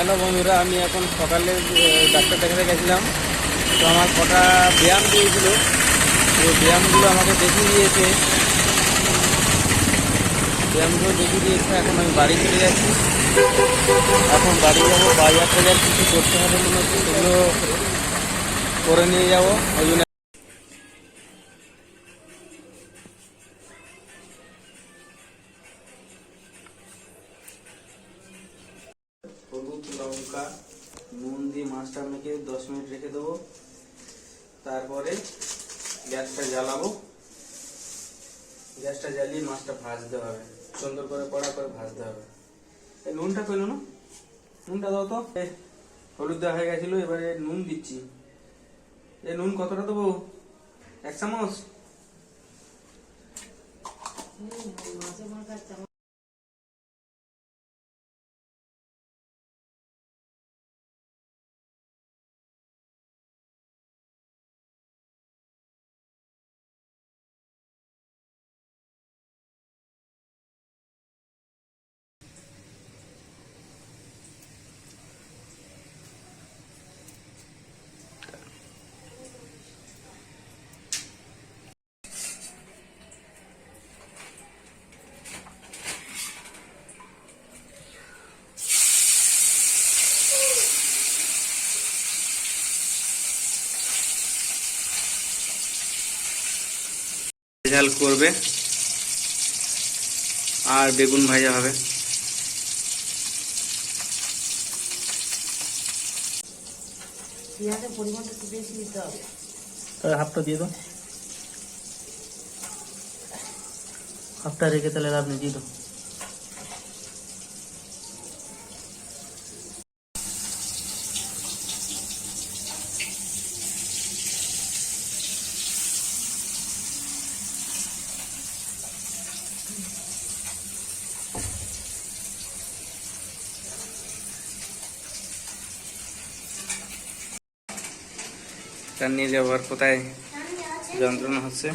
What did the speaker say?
Hello বন্ধুরা, আমি এখন সকালে ডাক্তার দেখাতে গেছিলাম। তো আমার কটা ব্যায়াম দিয়েছিল, তো ব্যায়ামগুলো আমাকে দেখিয়ে দিয়েছে। এখন আমি বাড়ি চলে যাচ্ছি। এখন বাড়ি যাবো, বাজার টাজার কিছু করতে হবে মনে হচ্ছে, সেগুলো করে নিয়ে যাবো। ওই জন্য হলুদ, লঙ্কা, নুন দিয়ে মাছটা মেখে 10 মিনিট রেখে দেবো। তারপরে গ্যাসটা জ্বালাবো। গ্যাসটা জ্বালিয়ে মাছটা ভাজতে হবে, সুন্দর করে কড়া করে ভাজতে হবে। এই নুনটা পেলো না, নুনটা দাও তো। হলুদ দেওয়া হয়ে গেছিল, এবারে নুন দিচ্ছি। এই নুন কতটা দেবো? 1 চামচ। ঝাল করবে আর বেগুন ভাজা হবে। পেঁয়াজের পরিমাণটা একটু বেশি দিতে হবে। তাহলে হাফটা দিয়ে দাও, হাফটা রেখে তাহলে আপনি দিয়ে দাও। নিয়ে যাবার কোথায় যন্ত্রণা হচ্ছে।